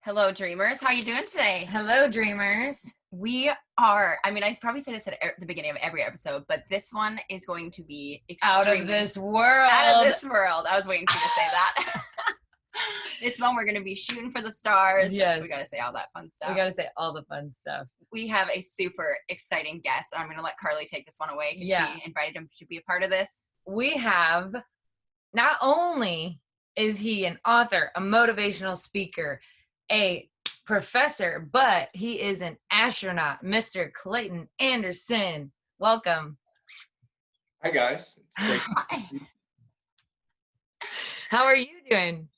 Hello, dreamers. How you doing today? Hello, dreamers. We are, I probably say this at the beginning of every episode, but this one is going to be Out extremely of this world. Out of this world. I was waiting for you to say that. This one, we're going to be shooting for the stars. Yes. We got to say all that fun stuff. We got to say all the fun stuff. We have a super exciting guest, and I'm going to let Carly take this one away because Yeah. she invited him to be a part of this. We have, not only is he an author, a motivational speaker, a professor, but he is an astronaut, Mr. Clayton Anderson. Welcome. Hi, guys. It's great. Hi. How are you doing?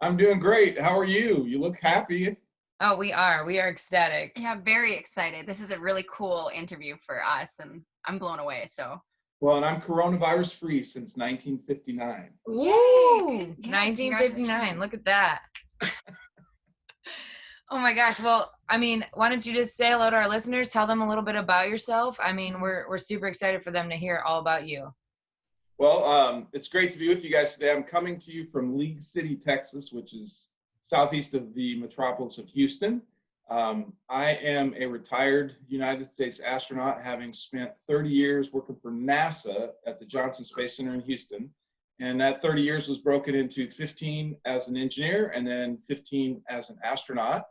I'm doing great. How are you? You look happy. Oh, we are ecstatic. Yeah, very excited. This is a really cool interview for us, and I'm blown away. So, Well, and I'm coronavirus free since 1959. Woo! Yes, 1959. congratulations. Look at that. Oh my gosh. Well, why don't you just say hello to our listeners? Tell them a little bit about yourself. We're super excited for them to hear all about you. Well, it's great to be with you guys today. I'm coming to you from League City, Texas, which is southeast of the metropolis of Houston. I am a retired United States astronaut, having spent 30 years working for NASA at the Johnson Space Center in Houston. And that 30 years was broken into 15 as an engineer and then 15 as an astronaut.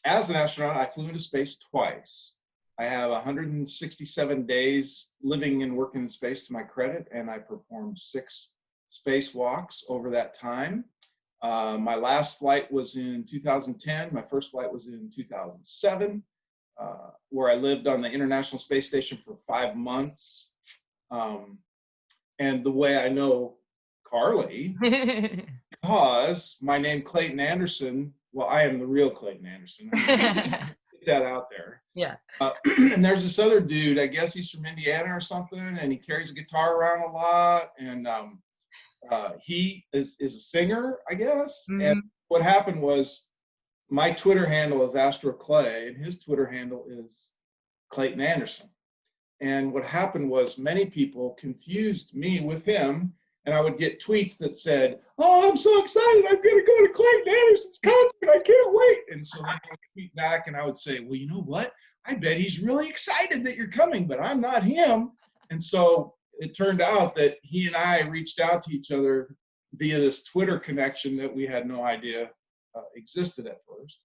As an astronaut, I flew into space twice. I have 167 days living and working in space to my credit, and I performed 6 spacewalks over that time. My last flight was in 2010. My first flight was in 2007, where I lived on the International Space Station for 5 months. And the way I know Carly, because my name Clayton Anderson, well, I am the real Clayton Anderson. Get that out there. Yeah. And there's this other dude, I guess he's from Indiana or something, and he carries a guitar around a lot, and he is a singer, I guess. Mm-hmm. And what happened was my Twitter handle is Astro Clay, and his Twitter handle is Clayton Anderson. And what happened was many people confused me with him, and I would get tweets that said, "Oh, I'm so excited, I'm going to go to Clayton Anderson's concert, I can't wait." And so then I would tweet back and I would say, "Well, you know what? I bet he's really excited that you're coming, but I'm not him." And so it turned out that he and I reached out to each other via this Twitter connection that we had no idea existed at first.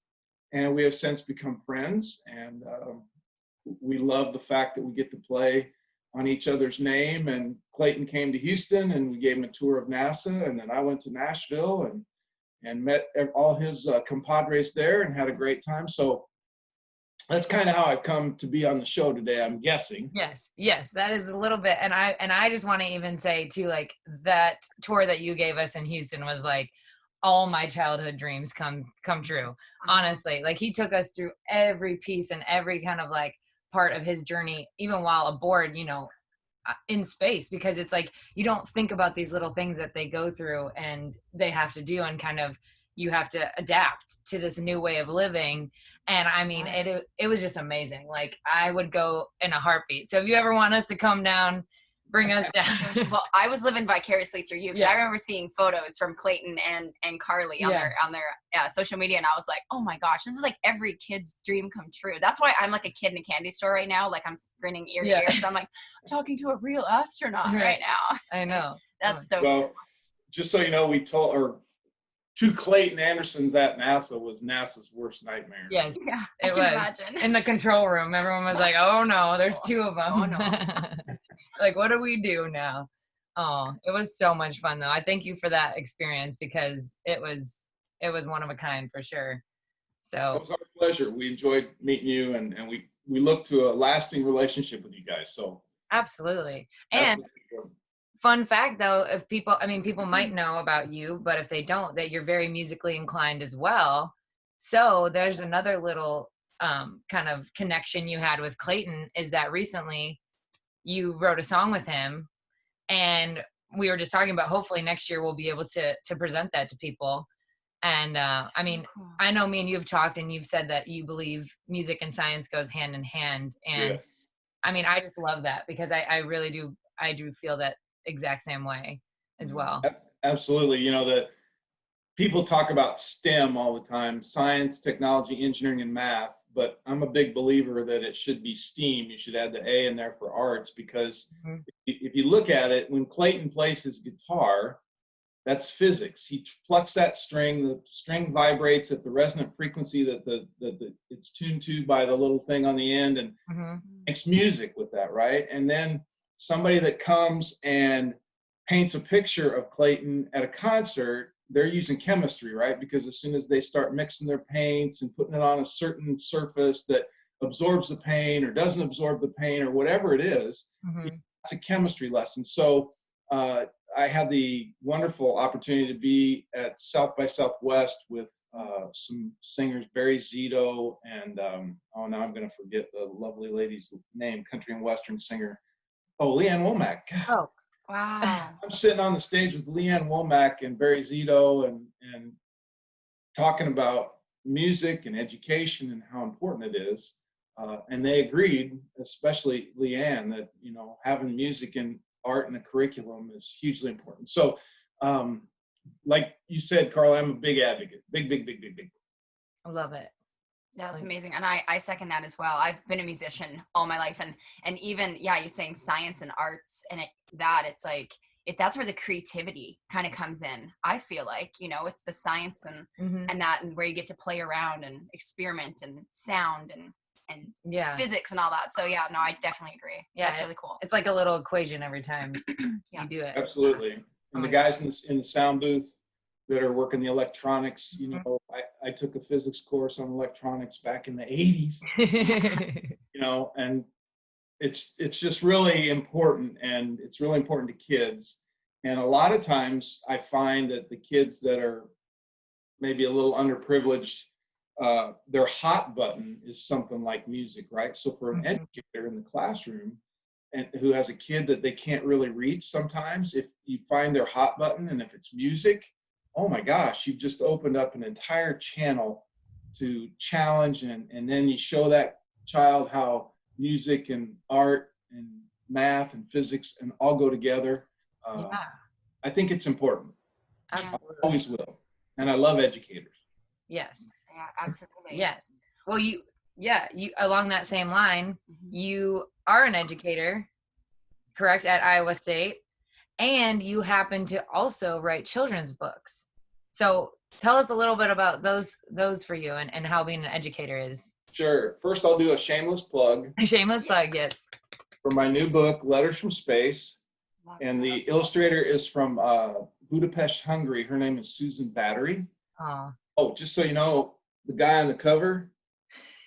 And we have since become friends, and we love the fact that we get to play on each other's name. And Clayton came to Houston and we gave him a tour of NASA, and then I went to Nashville and met all his compadres there and had a great time. So that's kind of how I've come to be on the show today, I'm guessing. Yes, that is a little bit. And I just want to even say too, like, that tour that you gave us in Houston was like all my childhood dreams come true. Honestly, like, he took us through every piece and every kind of like part of his journey, even while aboard, in space, because it's like you don't think about these little things that they go through and they have to do, and kind of you have to adapt to this new way of living. And it was just amazing. Like, I would go in a heartbeat. So if you ever want us to come down, bring us down. Well, I was living vicariously through you, because I remember seeing photos from Clayton and Carly on their social media, and I was like, oh my gosh, this is like every kid's dream come true. That's why I'm like a kid in a candy store right now, like I'm grinning ear to ear. So I'm like, I'm talking to a real astronaut right now. I know. That's so well, cool. Just so you know, two Clayton Andersons at NASA was NASA's worst nightmare. Yes, yeah, it was. Imagine. In the control room, everyone was like, "Oh no, there's 2 of them." Oh no. Like, what do we do now? Oh, it was so much fun though. I thank you for that experience, because it was one of a kind for sure. So it was our pleasure. We enjoyed meeting you, and we look to a lasting relationship with you guys. So absolutely. And fun fact though, if people might know about you, but if they don't, that you're very musically inclined as well. So there's another little kind of connection you had with Clayton, is that recently you wrote a song with him, and we were just talking about hopefully next year we'll be able to present that to people. And Cool. I know me and you have talked, and you've said that you believe music and science goes hand in hand. And yes. I just love that, because I really do. I do feel that exact same way as well. Absolutely. people talk about STEM all the time, science, technology, engineering, and math, but I'm a big believer that it should be STEAM. You should add the A in there for arts, because if you look at it, when Clayton plays his guitar, that's physics. He plucks that string, the string vibrates at the resonant frequency that it's tuned to by the little thing on the end, and makes music with that, right? And then somebody that comes and paints a picture of Clayton at a concert, they're using chemistry, right? Because as soon as they start mixing their paints and putting it on a certain surface that absorbs the paint or doesn't absorb the paint or whatever it is, it's a chemistry lesson. So I had the wonderful opportunity to be at South by Southwest with some singers, Barry Zito and, oh, now I'm going to forget the lovely lady's name, country and western singer. Oh, Leanne Womack. Oh, wow. I'm sitting on the stage with Leanne Womack and Barry Zito and talking about music and education and how important it is. And they agreed, especially Leanne, that, you know, having music and art in the curriculum is hugely important. So, like you said, Carla, I'm a big advocate. Big. I love it. Yeah, that's amazing. And I second that as well. I've been a musician all my life. And even, yeah, you're saying science and arts and it's like, that's where the creativity kind of comes in. I feel like, you know, it's the science and that, and where you get to play around and experiment and sound and physics and all that. So yeah, no, I definitely agree. Yeah, that's really cool. It's like a little equation every time you do it. Absolutely. And the guys in the sound booth that are working the electronics, you know, I took a physics course on electronics back in the 80s, you know, and it's just really important, and it's really important to kids. And a lot of times I find that the kids that are maybe a little underprivileged, their hot button is something like music, right? So for an educator in the classroom and who has a kid that they can't really reach, sometimes if you find their hot button and if it's music, oh my gosh, you've just opened up an entire channel to challenge, and then you show that child how music and art and math and physics and all go together. I think it's important. Absolutely. I always will. And I love educators. Yes. Yeah, absolutely. Yes. Well, you along that same line, you are an educator, correct, at Iowa State, and you happen to also write children's books. So tell us a little bit about those for you and how being an educator is. Sure. First, I'll do a shameless plug. Shameless plug, yes. For my new book, Letters from Space. And the illustrator is from Budapest, Hungary. Her name is Susan Battery. Oh, just so you know, the guy on the cover,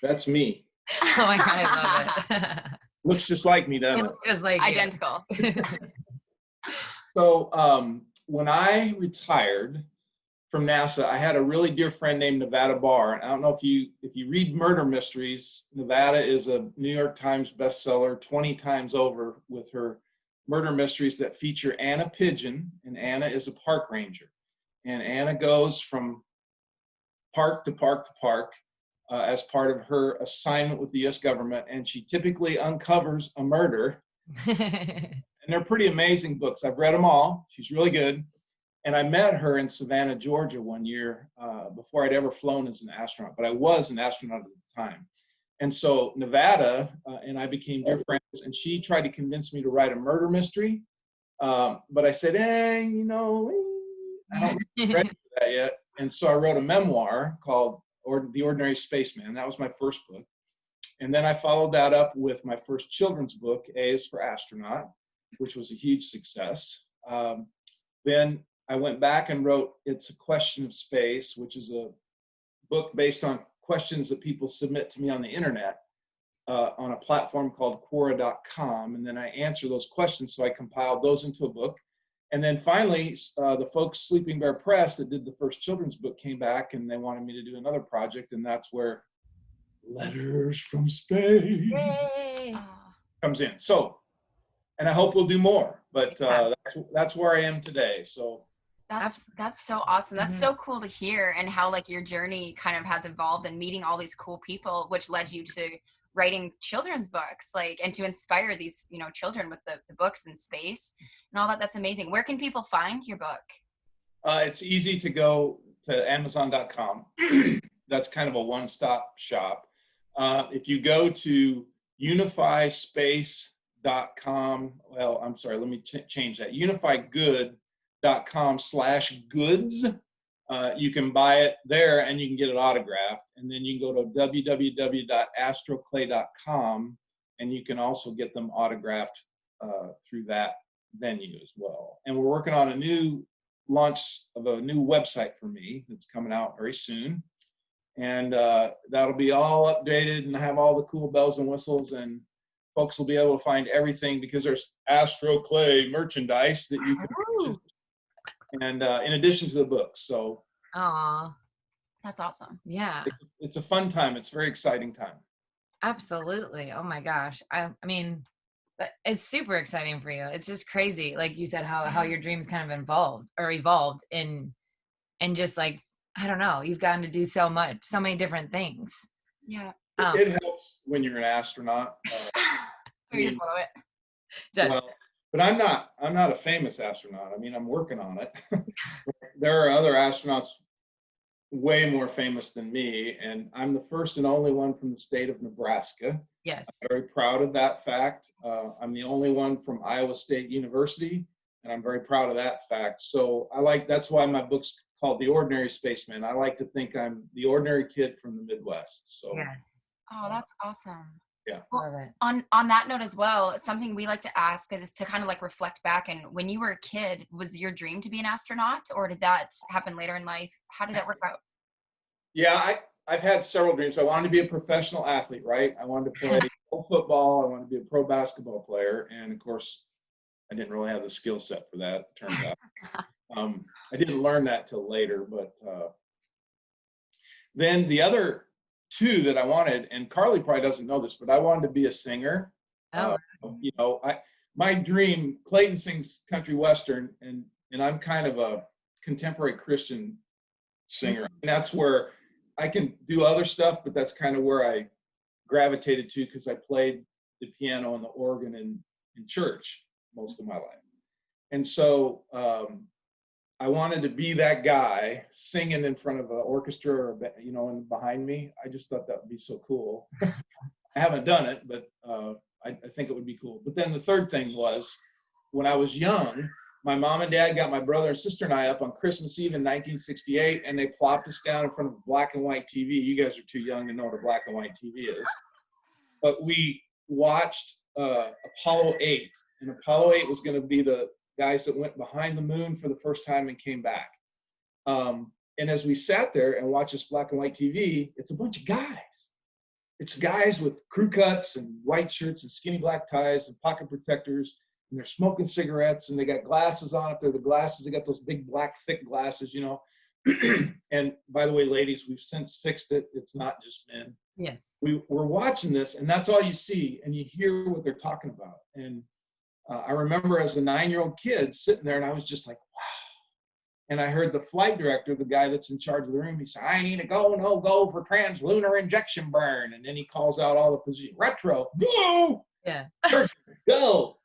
that's me. Oh my God, I love it. Looks just like me, doesn't it? Looks just like identical. So when I retired from NASA, I had a really dear friend named Nevada Barr. And I don't know if you read murder mysteries, Nevada is a New York Times bestseller 20 times over with her murder mysteries that feature Anna Pigeon, and Anna is a park ranger. And Anna goes from park to park to park as part of her assignment with the U.S. government, and she typically uncovers a murder. And they're pretty amazing books. I've read them all. She's really good. And I met her in Savannah, Georgia one year before I'd ever flown as an astronaut, but I was an astronaut at the time. And so Nevada and I became dear friends, and she tried to convince me to write a murder mystery. But I said, you know, I don't think I'm ready for that yet. And so I wrote a memoir called The Ordinary Spaceman. That was my first book. And then I followed that up with my first children's book, A is for Astronaut, which was a huge success. Then I went back and wrote It's a Question of Space, which is a book based on questions that people submit to me on the internet on a platform called Quora.com. And then I answer those questions. So I compiled those into a book. And then finally, the folks Sleeping Bear Press that did the first children's book came back and they wanted me to do another project. And that's where Letters from Space comes in. So, and I hope we'll do more, but that's where I am today. So that's so awesome. That's so cool to hear, and how like your journey kind of has evolved and meeting all these cool people, which led you to writing children's books, like, and to inspire these, you know, children with the books in space and all that. That's amazing. Where can people find your book? It's easy to go to Amazon.com. That's kind of a one-stop shop. If you go to unifyspace.com, well, I'm sorry, let me change that. unifygood.com/goods. You can buy it there and you can get it autographed. And then you can go to www.astroclay.com and you can also get them autographed through that venue as well. And we're working on a new launch of a new website for me that's coming out very soon. And that'll be all updated and have all the cool bells and whistles, and folks will be able to find everything because there's Astro Clay merchandise that you can purchase. And in addition to the books. So that's awesome. Yeah, it's a fun time. It's a very exciting time. Absolutely. Oh my gosh. I mean, it's super exciting for you. It's just crazy, like you said, how your dreams kind of evolved in, and just like, I don't know, you've gotten to do so many different things. Yeah. It helps when you're an astronaut. You just love it. Well, but I'm not a famous astronaut. I mean, I'm working on it. There are other astronauts way more famous than me, and I'm the first and only one from the state of Nebraska. Yes. I'm very proud of that fact. I'm the only one from Iowa State University, and I'm very proud of that fact. So that's why my book's called The Ordinary Spaceman. I like to think I'm the ordinary kid from the Midwest. So yes. Oh, that's awesome. Yeah. Well, love it. On that note as well, something we like to ask is to kind of like reflect back. And when you were a kid, was your dream to be an astronaut, or did that happen later in life? How did that work out? Yeah, I've had several dreams. I wanted to be a professional athlete, right? I wanted to play pro football. I wanted to be a pro basketball player. And of course, I didn't really have the skill set for that, it turns out. I didn't learn that till later, but then the other two that I wanted, and Carly probably doesn't know this, but I wanted to be a singer. My dream, Clayton sings country western, and I'm kind of a contemporary Christian singer. And that's where I can do other stuff, but that's kind of where I gravitated to because I played the piano and the organ in church most of my life. And so I wanted to be that guy singing in front of an orchestra or, and behind me. I just thought that would be so cool. I haven't done it, but I think it would be cool. But then the third thing was when I was young, my mom and dad got my brother and sister and I up on Christmas Eve in 1968, and they plopped us down in front of a black and white TV. You guys are too young to know what a black and white TV is. But we watched Apollo 8, and Apollo 8 was going to be the guys that went behind the moon for the first time and came back. And as we sat there and watched this black and white TV, it's a bunch of guys. It's guys with crew cuts and white shirts and skinny black ties and pocket protectors, and they're smoking cigarettes, and they got glasses on. If they're the glasses, they got those big black thick glasses, And by the way, ladies, we've since fixed it. It's not just men. Yes. We're watching this, and that's all you see, and you hear what they're talking about. And I remember as a 9-year-old kid sitting there, and I was just like, wow. And I heard the flight director, the guy that's in charge of the room, he said, I need a no-go for translunar injection burn. And then he calls out all the positions. Retro, go. Yeah. Go.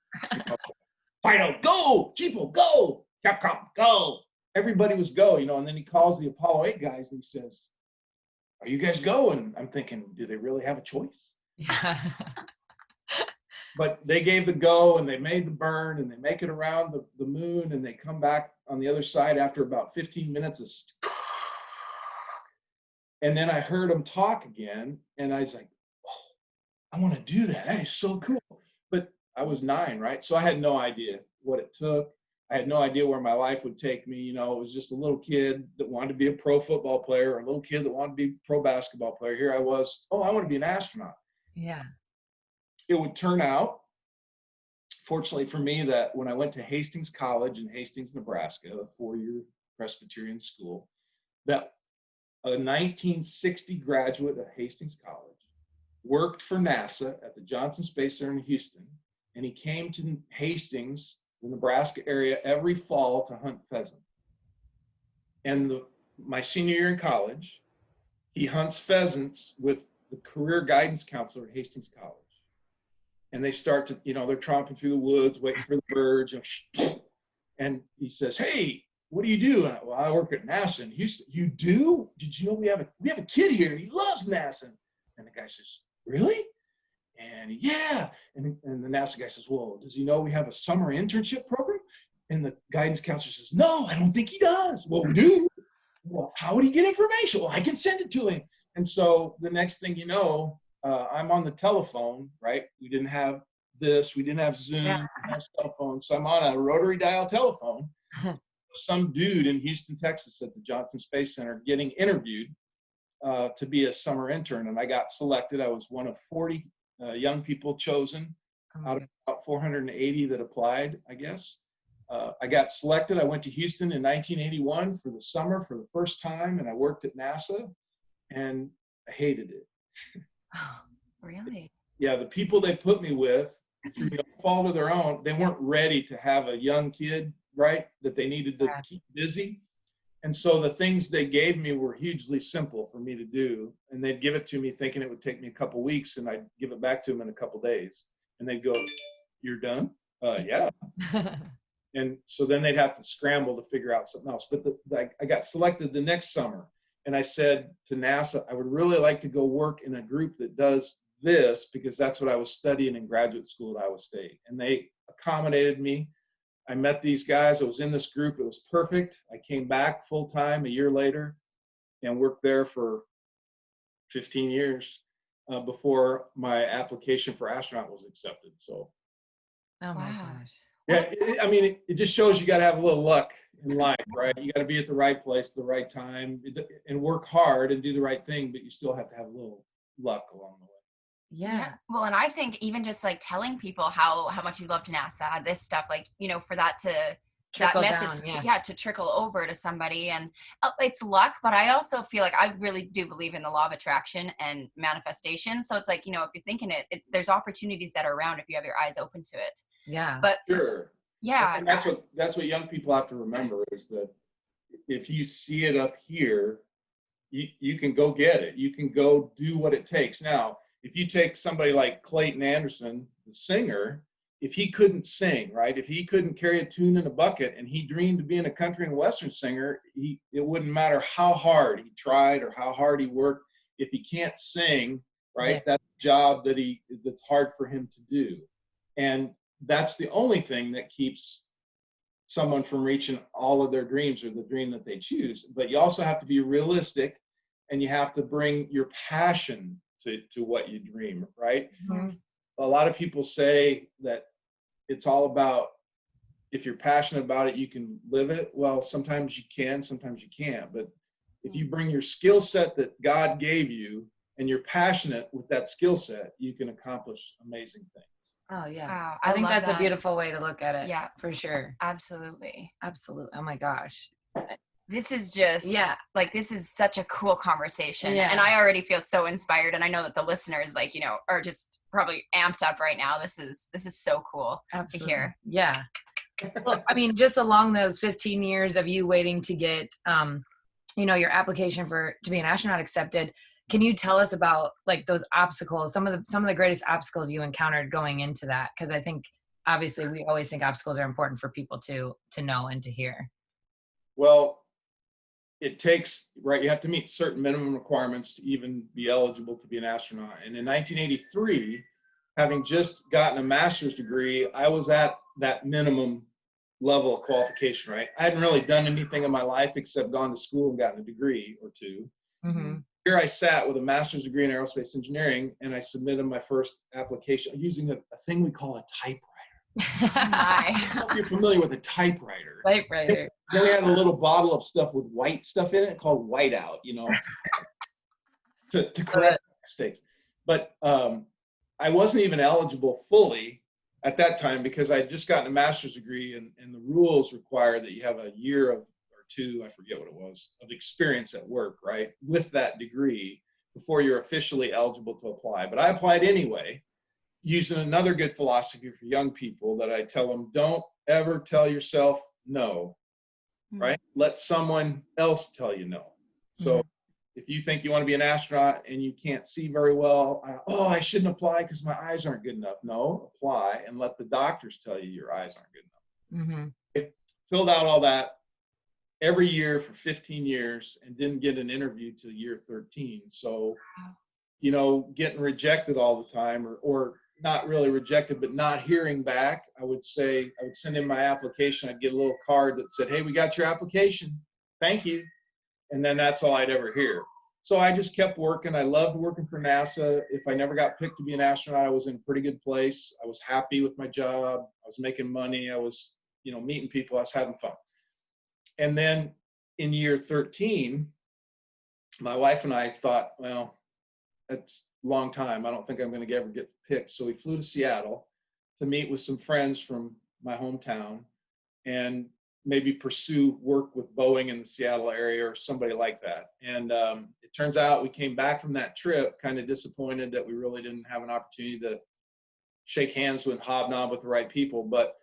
Fido, go. Cheapo, go. Capcom, go. Everybody was go, and then he calls the Apollo 8 guys and he says, are you guys going? I'm thinking, do they really have a choice? Yeah. But they gave the go, and they made the burn, and they make it around the moon, and they come back on the other side after about 15 minutes. And then I heard them talk again, and I was like, oh, I want to do that. That is so cool. But I was 9, right? So I had no idea what it took. I had no idea where my life would take me. It was just a little kid that wanted to be a pro football player, or a little kid that wanted to be a pro basketball player. Here I was, I want to be an astronaut. Yeah. It would turn out, fortunately for me, that when I went to Hastings College in Hastings, Nebraska, a 4-year Presbyterian school, that a 1960 graduate of Hastings College worked for NASA at the Johnson Space Center in Houston, and he came to Hastings, the Nebraska area, every fall to hunt pheasant. And my senior year in college, he hunts pheasants with the career guidance counselor at Hastings College. And they start to, they're tromping through the woods, waiting for the birds. And he says, hey, what do you do? And well, I work at NASA in Houston. You do? Did you know we have a kid here? He loves NASA. And the guy says, really? And yeah. And the NASA guy says, well, does he know we have a summer internship program? And the guidance counselor says, no, I don't think he does. Well, we do. Well, how would he get information? Well, I can send it to him. And so the next thing you know, I'm on the telephone, right? We didn't have this. We didn't have Zoom. We didn't have cell phone. So I'm on a rotary dial telephone. Some dude in Houston, Texas at the Johnson Space Center getting interviewed to be a summer intern. And I got selected. I was one of 40 young people chosen out of about 480 that applied, I guess. I got selected. I went to Houston in 1981 for the summer for the first time, and I worked at NASA, and I hated it. Oh, really? Yeah, the people they put me with, through no fault of their own, they weren't ready to have a young kid, right, that they needed to keep busy. And so the things they gave me were hugely simple for me to do, and they'd give it to me thinking it would take me a couple weeks, and I'd give it back to them in a couple days. And they'd go, you're done? Yeah. And so then they'd have to scramble to figure out something else. But I got selected the next summer, and I said to NASA, I would really like to go work in a group that does this, because that's what I was studying in graduate school at Iowa State. And they accommodated me. I met these guys. I was in this group. It was perfect. I came back full time a year later and worked there for 15 years before my application for astronaut was accepted. So, oh my gosh. Yeah, it just shows you got to have a little luck in life, right? You got to be at the right place at the right time and work hard and do the right thing, but you still have to have a little luck along the way. Yeah. Well, and I think even just like telling people how much you loved NASA, this stuff, like, for that to Trickle that message down, to trickle over to somebody, and it's luck, but I also feel like I really do believe in the law of attraction and manifestation. So it's like, if you're thinking there's opportunities that are around if you have your eyes open to it. Yeah. But sure. Yeah. And that's what young people have to remember, is that if you see it up here, you can go get it. You can go do what it takes. Now, if you take somebody like Clayton Anderson, the singer, if he couldn't sing, right? If he couldn't carry a tune in a bucket and he dreamed of being a country and western singer, it wouldn't matter how hard he tried or how hard he worked. If he can't sing, right, Yeah. that's a job that's hard for him to do. And that's the only thing that keeps someone from reaching all of their dreams, or the dream that they choose. But you also have to be realistic, and you have to bring your passion to what you dream, right? Mm-hmm. A lot of people say that it's all about, if you're passionate about it, you can live it. Well, sometimes you can, sometimes you can't. But if you bring your skill set that God gave you and you're passionate with that skill set, you can accomplish amazing things. Oh yeah. Wow, I think love that's that. a beautiful way to look at it. Yeah, for sure. Absolutely. Absolutely. Oh my gosh. This is just this is such a cool conversation. Yeah. And I already feel so inspired, and I know that the listeners are just probably amped up right now. This is so cool to hear. Yeah. Well, I mean, just along those 15 years of you waiting to get your application to be an astronaut accepted, can you tell us about like those obstacles, some of the greatest obstacles you encountered going into that? Because I think obviously we always think obstacles are important for people to know and to hear. Well, it takes, right, you have to meet certain minimum requirements to even be eligible to be an astronaut. And in 1983, having just gotten a master's degree, I was at that minimum level of qualification, right? I hadn't really done anything in my life except gone to school and gotten a degree or two. Mm-hmm. Here I sat with a master's degree in aerospace engineering, and I submitted my first application using a thing we call a typewriter. I don't know if you're familiar with a typewriter. Typewriter. Then we had a little bottle of stuff with white stuff in it called whiteout, to correct mistakes. But I wasn't even eligible fully at that time, because I had just gotten a master's degree, and the rules require that you have a year or two, I forget what it was, of experience at work, right, with that degree before you're officially eligible to apply. But I applied anyway, using another good philosophy for young people that I tell them: don't ever tell yourself no, right? Let someone else tell you no. So if you think you want to be an astronaut and you can't see very well, I shouldn't apply because my eyes aren't good enough. No, apply and let the doctors tell you your eyes aren't good enough. Mm-hmm. I filled out all that. every year for 15 years and didn't get an interview till year 13. So, you know, getting rejected all the time, or not really rejected, but not hearing back. I would send in my application. I'd get a little card that said, "Hey, we got your application. Thank you." And then that's all I'd ever hear. So I just kept working. I loved working for NASA. If I never got picked to be an astronaut, I was in a pretty good place. I was happy with my job. I was making money. I was, you know, meeting people. I was having fun. And then in year 13, my wife and I thought, well, that's a long time. I don't think I'm going to ever get picked. So we flew to Seattle to meet with some friends from my hometown and maybe pursue work with Boeing in the Seattle area or somebody like that. And it turns out we came back from that trip kind of disappointed that we really didn't have an opportunity to shake hands with, hobnob with the right people. But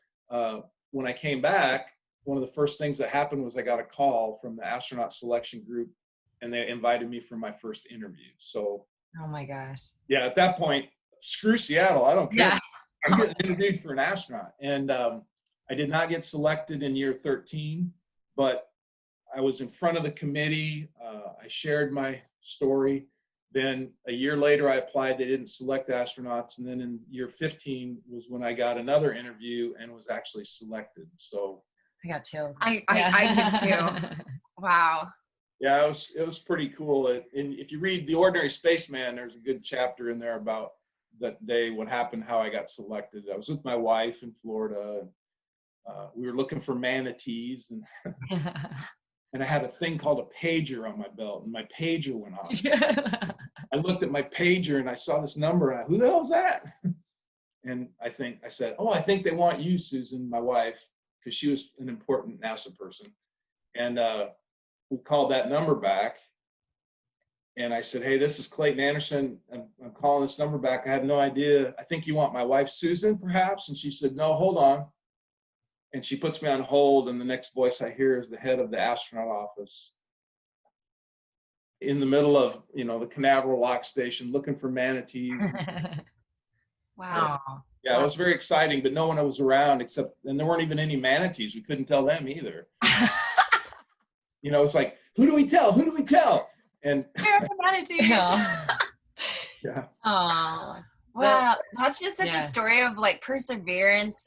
when I came back, one of the first things that happened was I got a call from the astronaut selection group, and they invited me for my first interview. So, oh my gosh. Yeah, at that point, screw Seattle. I don't care. Yeah. I'm getting interviewed for an astronaut. And I did not get selected in year 13, but I was in front of the committee. I shared my story. Then a year later, I applied. They didn't select astronauts. And then in year 15 was when I got another interview and was actually selected. So I got chills. I did too. Wow. Yeah, it was pretty cool. And if you read The Ordinary Spaceman, there's a good chapter in there about that day, what happened, how I got selected. I was with my wife in Florida. We were looking for manatees, and and I had a thing called a pager on my belt, and my pager went off. I looked at my pager and I saw this number, and who the hell's that? And I said, "Oh, I think they want you, Susan," my wife, because she was an important NASA person. And we called that number back, and I said, "Hey, this is Clayton Anderson. I'm calling this number back. I have no idea. I think you want my wife, Susan, perhaps?" And she said, "No, hold on." And she puts me on hold, and the next voice I hear is the head of the astronaut office in the middle of, you know, the Canaveral Lock Station looking for manatees. Wow. Yeah, it was very exciting, but no one was around and there weren't even any manatees. We couldn't tell them either. You know, it's like, who do we tell? Who do we tell? And manatees. Yeah. Oh. Wow, that's just such a story of like perseverance,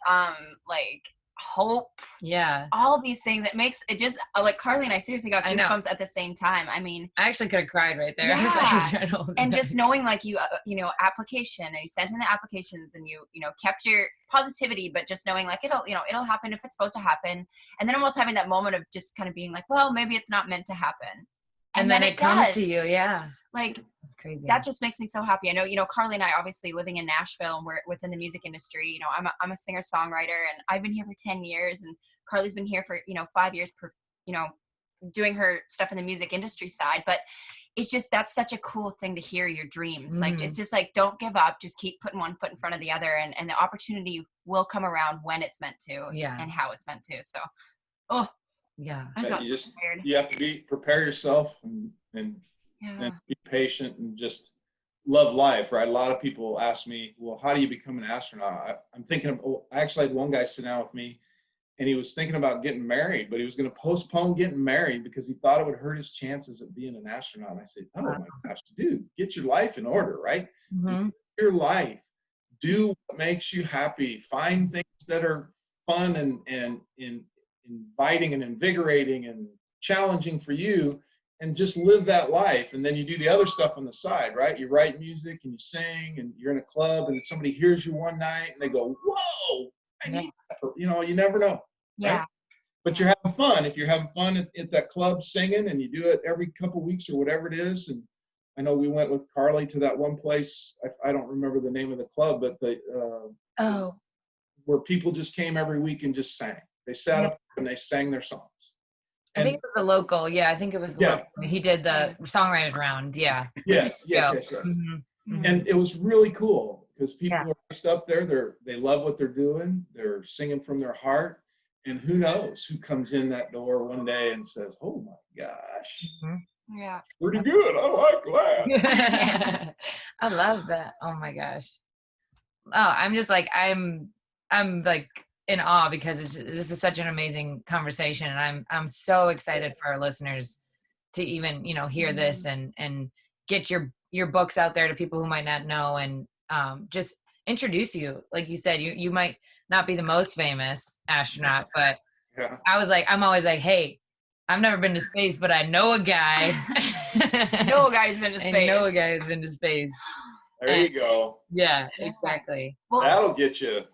like hope. Yeah. All these things. It makes it just like Carly and I seriously got goosebumps at the same time. I mean, I actually could have cried right there. Yeah. And just knowing like you know, application, and you sent in the applications, and you know, kept your positivity, but just knowing like it'll happen if it's supposed to happen. And then almost having that moment of just kind of being like, well, maybe it's not meant to happen. And then it comes to you. Yeah. Like, that's crazy. That just makes me so happy. I know, you know, Carly and I obviously living in Nashville, and we're within the music industry. You know, I'm a singer-songwriter, and I've been here for 10 years, and Carly's been here for, you know, 5 years doing her stuff in the music industry side. But it's just, that's such a cool thing to hear your dreams. Like, it's just like, don't give up, just keep putting one foot in front of the other, and the opportunity will come around when it's meant to, and how it's meant to. So, you have to prepare yourself and be patient and just love life, right? A lot of people ask me, well, how do you become an astronaut? I'm thinking of, I actually had one guy sit down with me, and he was thinking about getting married, but he was going to postpone getting married because he thought it would hurt his chances of being an astronaut. And I said, oh my gosh, dude, get your life in order, right? Your life, do what makes you happy, find things that are fun and inviting and invigorating and challenging for you, and just live that life. And then you do the other stuff on the side, right? You write music and you sing, and you're in a club, and somebody hears you one night and they go, whoa, I need that. You know, you never know. Yeah. Right? But you're having fun. If you're having fun at that club singing, and you do it every couple of weeks or whatever it is. And I know we went with Carly to that one place. I don't remember the name of the club, but where people just came every week and just sang. They sat up and they sang their songs. I think it was the local. Yeah, I think it was the local. He did the songwriters round. Yeah. Yes. And it was really cool because people are just up there. They love what they're doing. They're singing from their heart. And who knows who comes in that door one day and says, "Oh my gosh, yeah, pretty good. I like that." I love that. Oh my gosh. Oh, I'm just like I'm like in awe because this is such an amazing conversation, and I'm so excited for our listeners to even, you know, hear this and get your books out there to people who might not know, and just introduce you. Like you said, you might not be the most famous astronaut, but Yeah. I'm always like, hey, I've never been to space, but I know a guy. know a guy's been to space. I know a guy who's been to space. There you go. Yeah, exactly. Well, that'll get you a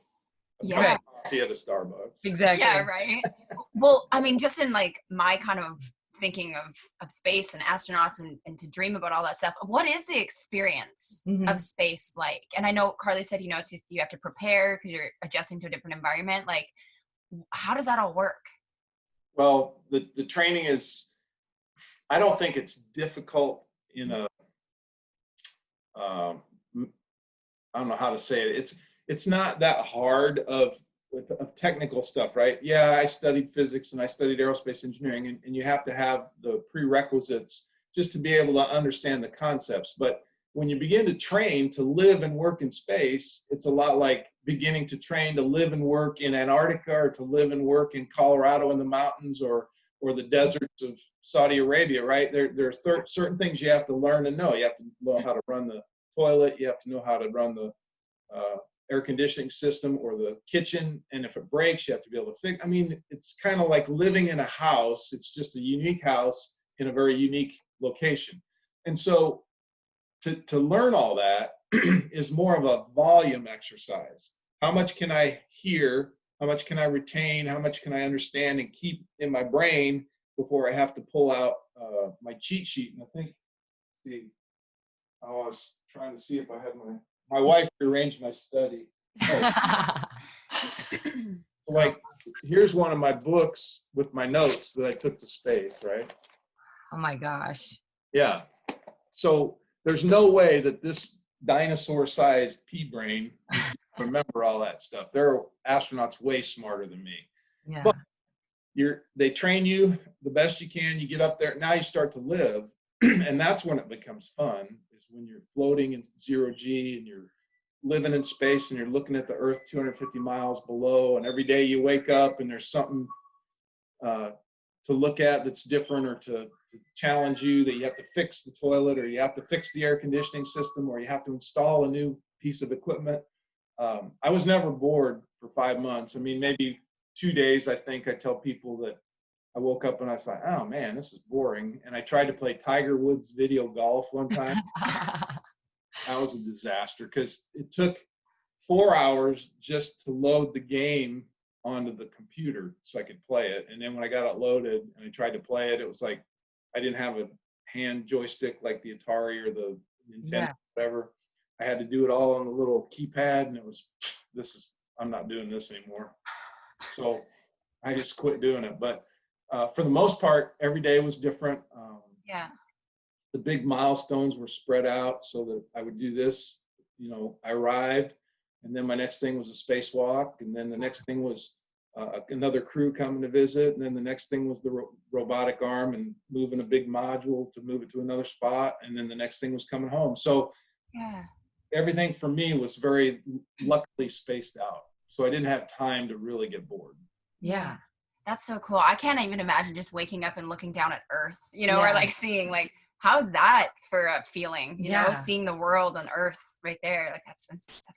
yeah. cup of coffee at a Starbucks. Exactly. Yeah, right. Well, I mean, just in like my kind of thinking of space and astronauts and to dream about all that stuff, what is the experience of space like? And I know Carly said, you know, you have to prepare because you're adjusting to a different environment. Like, how does that all work? Well, the training is, I don't think it's difficult in a, I don't know how to say it. It's not that hard of technical stuff, right? Yeah, I studied physics and I studied aerospace engineering, and you have to have the prerequisites just to be able to understand the concepts. But when you begin to train to live and work in space, it's a lot like beginning to train to live and work in Antarctica, or to live and work in Colorado in the mountains, or the deserts of Saudi Arabia, right? There are certain things you have to learn and know. You have to know how to run the toilet. You have to know how to run the air conditioning system or the kitchen. And if it breaks, you have to be able to fix. I mean, it's kind of like living in a house. It's just a unique house in a very unique location. And so to learn all that is more of a volume exercise. How much can I hear? How much can I retain? How much can I understand and keep in my brain before I have to pull out my cheat sheet? And I think, I was trying to see if I had my wife rearranged my study. Oh. Like, here's one of my books with my notes that I took to space, right? Oh my gosh. Yeah. So there's no way that this dinosaur-sized pea brain remember all that stuff. There are astronauts way smarter than me. Yeah. But they train you the best you can. You get up there. Now you start to live, and that's when it becomes fun. Is when you're floating in zero G and you're living in space and you're looking at the Earth 250 miles below. And every day you wake up and there's something to look at that's different, or to challenge you, that you have to fix the toilet, or you have to fix the air conditioning system, or you have to install a new piece of equipment. I was never bored for 5 months. I mean, maybe 2 days, I think I tell people that I woke up and I was like, oh man, this is boring. And I tried to play Tiger Woods video golf one time. That was a disaster because it took 4 hours just to load the game onto the computer so I could play it. And then when I got it loaded and I tried to play it, it was like I didn't have a hand joystick like the Atari or the Nintendo, whatever. I had to do it all on the little keypad, and it was, I'm not doing this anymore. So I just quit doing it. But for the most part, every day was different. The big milestones were spread out so that I would do this. You know, I arrived, and then my next thing was a spacewalk, and then the next thing was another crew coming to visit, and then the next thing was the robotic arm and moving a big module to move it to another spot, and then the next thing was coming home. So everything for me was very luckily spaced out, so I didn't have time to really get bored. Yeah, that's so cool. I can't even imagine just waking up and looking down at Earth, you know, or like seeing, like, how's that for a feeling, you know, seeing the world on Earth right there. Like that's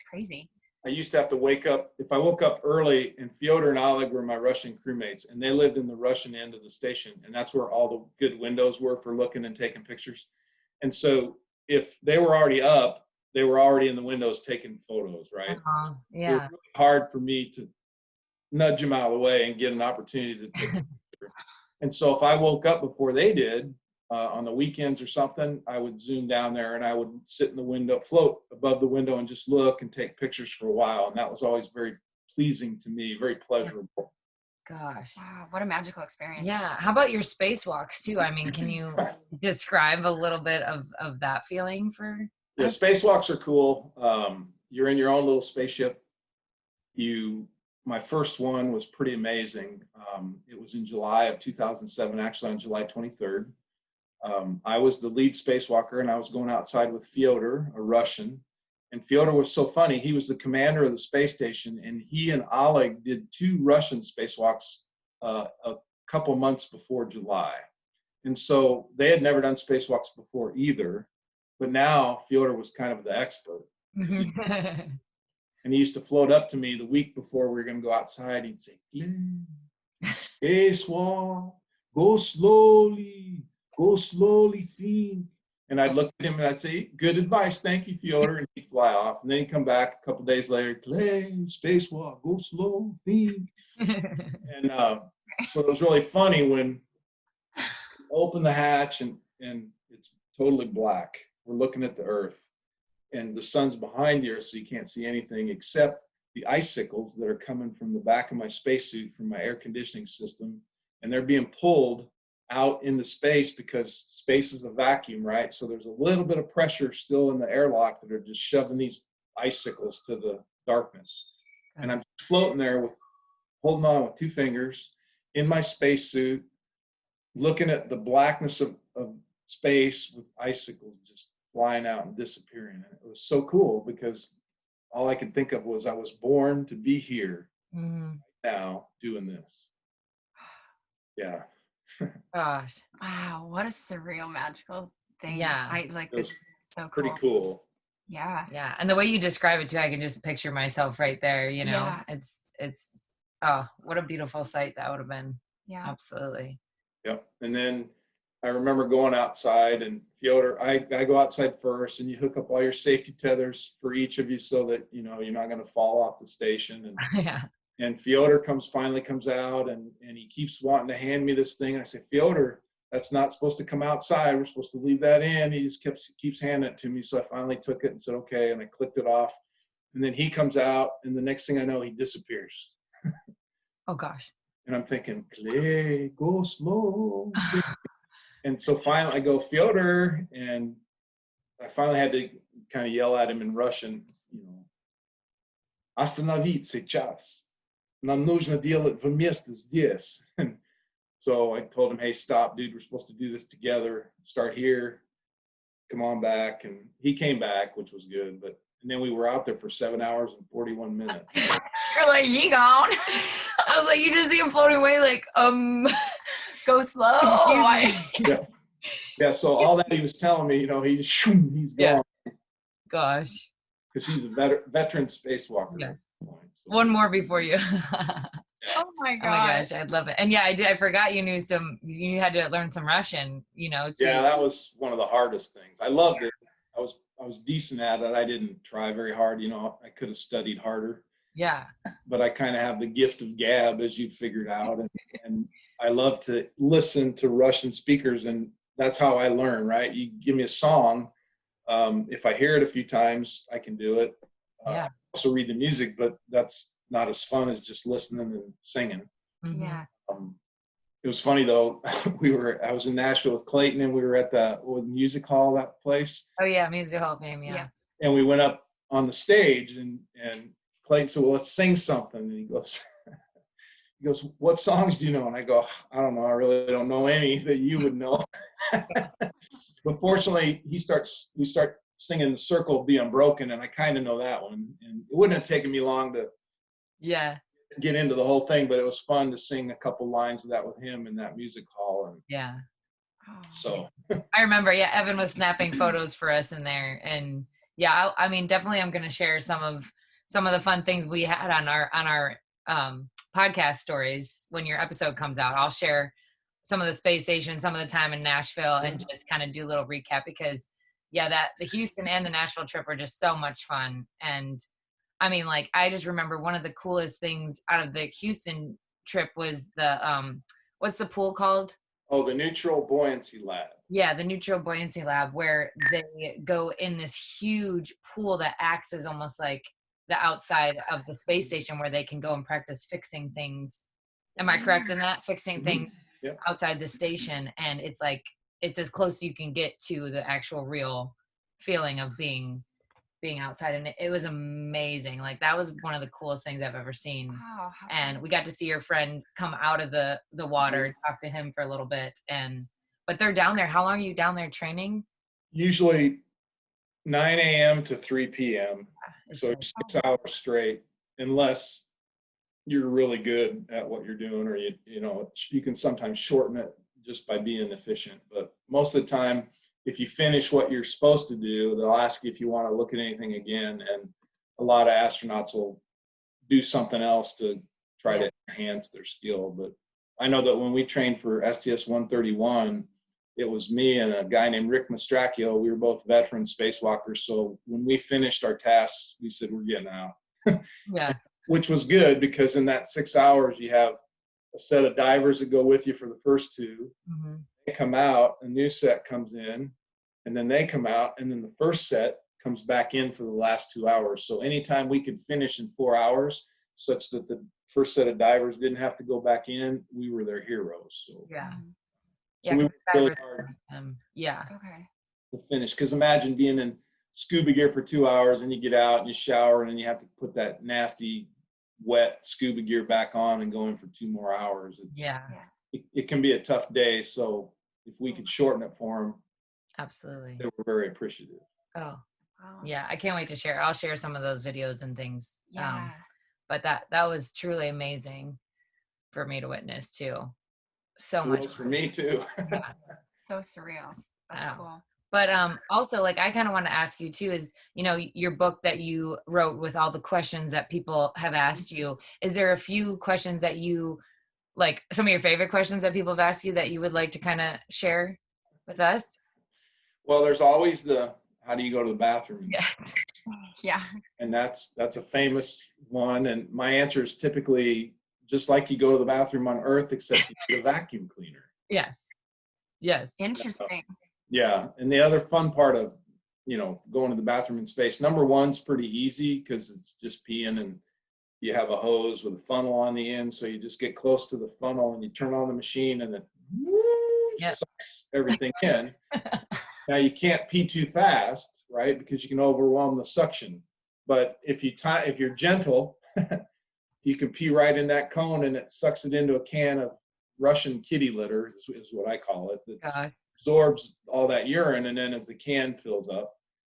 crazy. I used to have to wake up, if I woke up early, and Fyodor and Oleg were my Russian crewmates, and they lived in the Russian end of the station, and that's where all the good windows were for looking and taking pictures. And so if they were already up, they were already in the windows taking photos, right? It was really hard for me to nudge them out of the way and get an opportunity to take a picture. And so if I woke up before they did, on the weekends or something, I would zoom down there and I would sit in the window, float above the window, and just look and take pictures for a while. And that was always very pleasing to me, very pleasurable. Gosh. Wow, what a magical experience. Yeah. How about your spacewalks too? I mean, can you describe a little bit of that feeling for? Yeah, spacewalks are cool. You're in your own little spaceship. My first one was pretty amazing. It was in July of 2007, actually on July 23rd. I was the lead spacewalker, and I was going outside with Fyodor, a Russian, And Fyodor was so funny. He was the commander of the space station, and he and Oleg did 2 Russian spacewalks a couple months before July. And so they had never done spacewalks before either. But now Fyodor was kind of the expert. And he used to float up to me the week before we were going to go outside. He'd say, spacewalk, go slowly, think. And I'd look at him and I'd say, good advice, thank you, Fyodor. And he'd fly off. And then he'd come back a couple of days later, play, spacewalk, go slow, think. And so it was really funny when you open the hatch and it's totally black. We're looking at the Earth. And the sun's behind you, so you can't see anything except the icicles that are coming from the back of my spacesuit from my air conditioning system. And they're being pulled out into space because space is a vacuum, right? So there's a little bit of pressure still in the airlock that are just shoving these icicles to the darkness. And I'm floating there with holding on with 2 fingers in my spacesuit, looking at the blackness of space with icicles just flying out and disappearing. And it was so cool because all I could think of was I was born to be here now doing this. Yeah. Gosh. Wow, what a surreal, magical thing. Yeah. I like this. So cool. Pretty cool. Yeah. Yeah. And the way you describe it too, I can just picture myself right there, you know. Yeah. It's oh, what a beautiful sight that would have been. Yeah. Absolutely. Yep. And then I remember going outside, and Fyodor, I go outside first, and you hook up all your safety tethers for each of you so that, you know, you're not going to fall off the station. And Yeah. And Fyodor finally comes out, and he keeps wanting to hand me this thing. I say, Fyodor, that's not supposed to come outside. We're supposed to leave that in. He just keeps handing it to me. So I finally took it and said, okay. And I clicked it off. And then he comes out, and the next thing I know, he disappears. Oh, gosh. And I'm thinking, Clay, go slow. And so finally I go, Fyodor, and I finally had to kind of yell at him in Russian, you know, остановить сейчас. Нам нужно делать вместе здесь. So I told him, hey, stop, dude. We're supposed to do this together. Start here. Come on back. And he came back, which was good. And then we were out there for 7 hours and 41 minutes. You're like, he gone. I was like, you just see him floating away, like, go slow. Yeah. So all that he was telling me, you know, he's gone. Yeah. Gosh. Because he's a veteran spacewalker. Yeah. So. One more before you. Oh my gosh. Oh my gosh, I'd love it. And yeah, I forgot you had to learn some Russian, you know. Yeah, that was one of the hardest things. I loved it. I was decent at it. I didn't try very hard. You know, I could have studied harder. Yeah. But I kind of have the gift of gab, as you figured out. And I love to listen to Russian speakers, and that's how I learn, right? You give me a song. If I hear it a few times, I can do it. Yeah. I also read the music, but that's not as fun as just listening and singing. Yeah. It was funny though. I was in Nashville with Clayton, and we were at the music hall, that place. Oh yeah, Music Hall of Fame. Yeah. And we went up on the stage, and Clayton said, well, let's sing something. And he goes, what songs do you know? And I go, I don't know. I really don't know any that you would know. But fortunately, we start singing The Circle of the Unbroken, and I kind of know that one. And it wouldn't have taken me long to get into the whole thing, but it was fun to sing a couple lines of that with him in that music hall. And yeah. So I remember, Evan was snapping photos for us in there. And yeah, I mean, definitely I'm going to share some of the fun things we had on our podcast stories when your episode comes out. I'll share some of the space station, some of the time in Nashville, and just kind of do a little recap because the Houston and the Nashville trip were just so much fun. And I mean, like, I just remember one of the coolest things out of the Houston trip was the, what's the pool called? Oh, the Neutral Buoyancy Lab. Yeah, the Neutral Buoyancy Lab, where they go in this huge pool that acts as almost like the outside of the space station where they can go and practice fixing things. Am I correct in that? Fixing things outside the station. And it's like, it's as close as you can get to the actual real feeling of being outside. And it was amazing. Like, that was one of the coolest things I've ever seen. Wow. And we got to see your friend come out of the water, talk to him for a little bit. But they're down there. How long are you down there training? Usually 9 a.m. to 3 p.m. So like, 6 hours straight, unless you're really good at what you're doing, or you know, you can sometimes shorten it just by being efficient. But most of the time, if you finish what you're supposed to do, they'll ask you if you want to look at anything again. And a lot of astronauts will do something else to try to enhance their skill. But I know that when we trained for STS-131, it was me and a guy named Rick Mastracchio. We were both veteran spacewalkers. So when we finished our tasks, we said, we're getting out. Yeah. Which was good, because in that 6 hours, you have a set of divers that go with you for the first two. Mm-hmm. They come out, a new set comes in, and then they come out, and then the first set comes back in for the last 2 hours. So anytime we could finish in 4 hours, such that the first set of divers didn't have to go back in, we were their heroes. So Yeah. so we worked really hard yeah. Okay. to finish. Because imagine being in scuba gear for 2 hours, and you get out and you shower, and then you have to put that nasty, wet scuba gear back on and go in for 2 more hours. It can be a tough day. So if we could shorten it for them, absolutely, they were very appreciative. Oh, wow. Yeah, I can't wait to share. I'll share some of those videos and things. Yeah. But that was truly amazing for me to witness too. So much for me too. Yeah. So surreal. That's cool. But also, like, I kind of want to ask you too, is, you know, your book that you wrote with all the questions that people have asked you, is there a few questions that you, like, some of your favorite questions that people have asked you that you would like to kind of share with us? Well, there's always the, how do you go to the bathroom? Yes. Yeah. And that's a famous one. And my answer is typically just like you go to the bathroom on Earth, except you get a vacuum cleaner. Yes. Yes. Interesting. Yeah. And the other fun part of, you know, going to the bathroom in space, number one's pretty easy because it's just peeing, and you have a hose with a funnel on the end. So you just get close to the funnel and you turn on the machine, and it sucks everything in. Now you can't pee too fast, right? Because you can overwhelm the suction. But if you're gentle, you can pee right in that cone, and it sucks it into a can of Russian kitty litter, is what I call it. That absorbs all that urine, and then as the can fills up,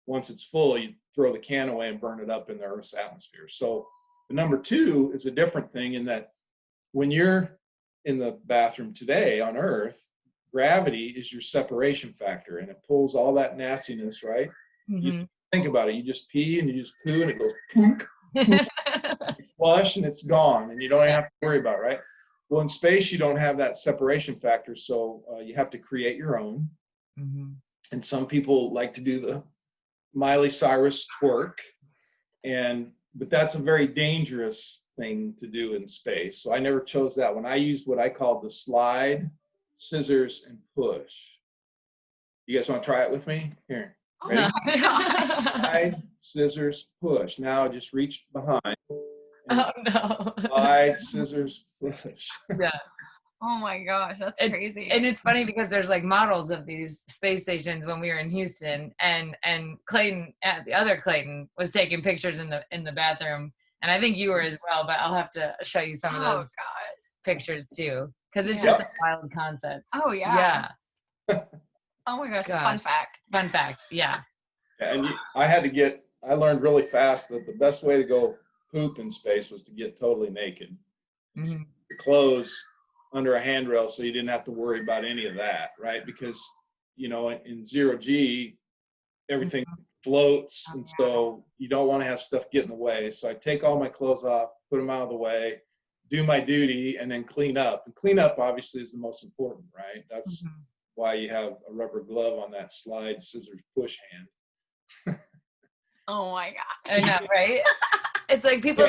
once it's full, you throw the can away and burn it up in the Earth's atmosphere. So the number two is a different thing, in that when you're in the bathroom today on Earth, gravity is your separation factor, and it pulls all that nastiness, right? Mm-hmm. You think about it, you just pee and you just poo, and it goes punk, you flush, and it's gone, and you don't have to worry about it, right? Well, in space, you don't have that separation factor, so you have to create your own. Mm-hmm. And some people like to do the Miley Cyrus twerk, but that's a very dangerous thing to do in space. So I never chose that one. I used what I called the slide, scissors, and push. You guys want to try it with me? Here. Ready? Oh my gosh. Slide, scissors, push. Now just reach behind. Oh no. Slide, scissors, push. Yeah. Oh my gosh, that's crazy. And it's funny because there's like models of these space stations when we were in Houston, and Clayton, the other Clayton, was taking pictures in the bathroom, and I think you were as well. But I'll have to show you some of those pictures too, because it's just a wild concept. Oh yeah. Yeah. Oh my gosh. Fun fact. Fun fact. Yeah. And I learned really fast that the best way to go poop in space was to get totally naked. Mm-hmm. Your clothes under a handrail, so you didn't have to worry about any of that, right? Because, you know, in 0G, everything floats, and so you don't want to have stuff get in the way. So I take all my clothes off, put them out of the way, do my duty, and then clean up. And clean up, obviously, is the most important, right? That's why you have a rubber glove on that slide, scissors, push hand. Oh my gosh. I know, right? It's like people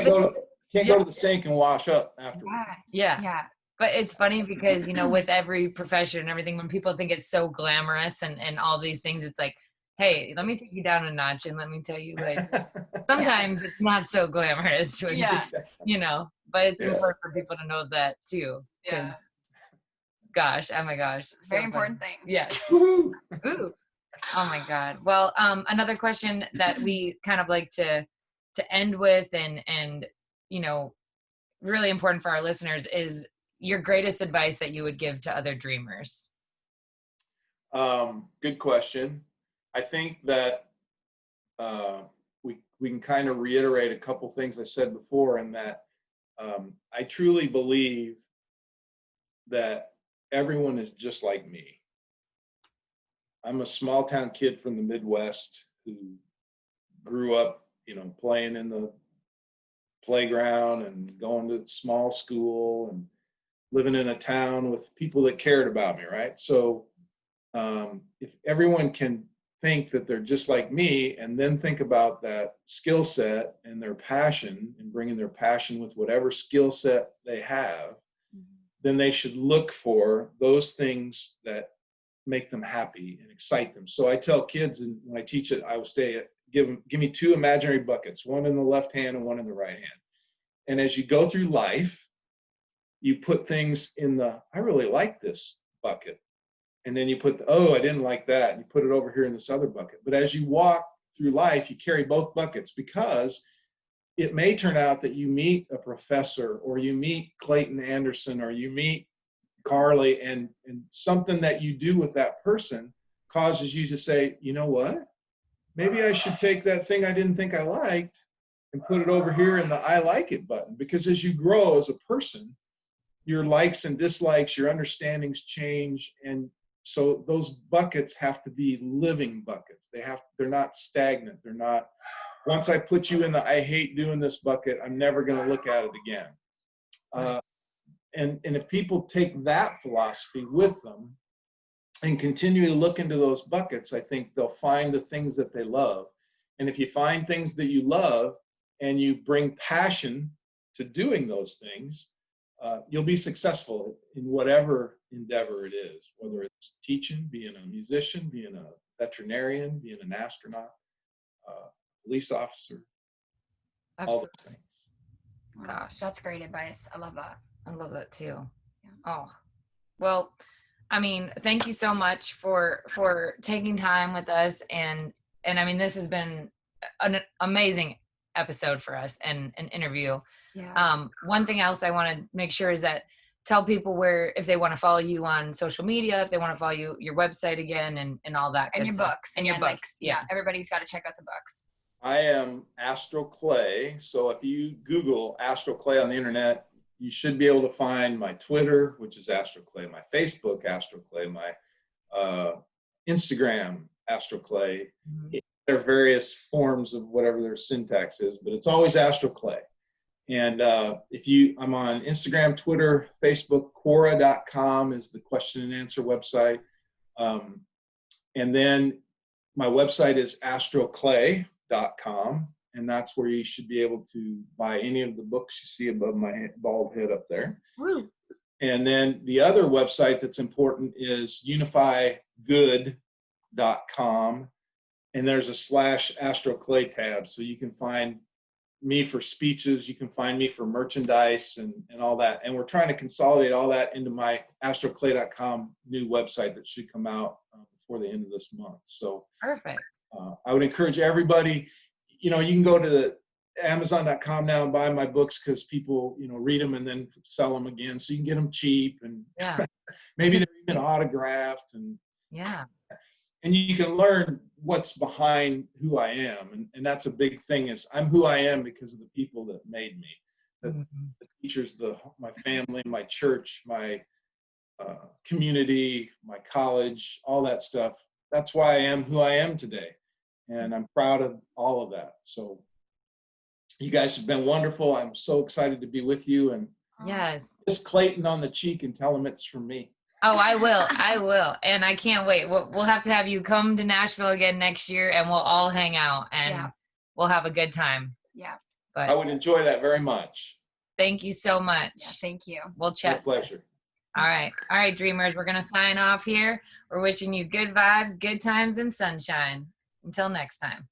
can't go to the sink and wash up afterwards. Yeah. But it's funny because, you know, with every profession and everything, when people think it's so glamorous and all these things, it's like, hey, let me take you down a notch and let me tell you, like, sometimes it's not so glamorous, you know, but it's important for people to know that too. Because, gosh, oh my gosh. It's a very important thing. Yeah. Ooh. Oh my God. Well, another question that we kind of like to end with and, you know, really important for our listeners is your greatest advice that you would give to other dreamers. Good question. I think that we can kind of reiterate a couple things I said before, in that I truly believe that everyone is just like me. I'm a small town kid from the Midwest who grew up, playing in the playground and going to small school and living in a town with people that cared about me, right? So if everyone can think that they're just like me, and then think about that skill set and their passion, and bringing their passion with whatever skill set they have, then they should look for those things that make them happy and excite them. So I tell kids, and when I teach it, I will say, give me 2 imaginary buckets, one in the left hand and one in the right hand. And as you go through life, you put things in the, I really like this bucket. And then you put, oh, I didn't like that. And you put it over here in this other bucket. But as you walk through life, you carry both buckets, because it may turn out that you meet a professor, or you meet Clayton Anderson, or you meet Carly, and something that you do with that person causes you to say, you know what? Maybe I should take that thing I didn't think I liked and put it over here in the I like it button. Because as you grow as a person, your likes and dislikes, your understandings change. And so those buckets have to be living buckets. They're not stagnant. They're not, once I put you in the I hate doing this bucket, I'm never going to look at it again. And if people take that philosophy with them and continue to look into those buckets, I think they'll find the things that they love. And if you find things that you love and you bring passion to doing those things, you'll be successful in whatever endeavor it is, whether it's teaching, being a musician, being a veterinarian, being an astronaut, police officer, Absolutely. all those things. Gosh, that's great advice. I love that. I love that too. Yeah. Oh, well, I mean, thank you so much for taking time with us. And I mean, this has been an amazing episode for us, and an interview. Yeah. One thing else I want to make sure is that tell people where, if they want to follow you on social media, if they want to follow your website again, and all that. And your stuff. books. And your books. Yeah. Everybody's got to check out the books. I am Astro Clay. So if you Google Astro Clay on the internet, you should be able to find my Twitter, which is Astro Clay, my Facebook, Astro Clay, my Instagram, Astro Clay. Mm-hmm. There are various forms of whatever their syntax is, but it's always Astro Clay. And I'm on Instagram, Twitter, Facebook. Quora.com is the question and answer website. And then my website is astroclay.com. And that's where you should be able to buy any of the books you see above my bald head up there. Woo. And then the other website that's important is unifygood.com. And there's a /Astro Clay tab. So you can find me for speeches, you can find me for merchandise and all that. And we're trying to consolidate all that into my astroclay.com new website that should come out before the end of this month. So perfect. I would encourage everybody, you can go to Amazon.com now and buy my books, because people, read them and then sell them again. So you can get them cheap, and yeah. Maybe they're even autographed, and yeah. And you can learn what's behind who I am. And that's a big thing, is I'm who I am because of the people that made me, the teachers, my family, my church, my community, my college, all that stuff. That's why I am who I am today. And I'm proud of all of that. So you guys have been wonderful. I'm so excited to be with you. And yes, kiss Clayton on the cheek and tell him it's from me. Oh, I will. And I can't wait. We'll have to have you come to Nashville again next year, and we'll all hang out, and we'll have a good time. Yeah. But I would enjoy that very much. Thank you so much. Yeah, thank you. We'll chat. My pleasure. All right, dreamers, we're going to sign off here. We're wishing you good vibes, good times, and sunshine. Until next time.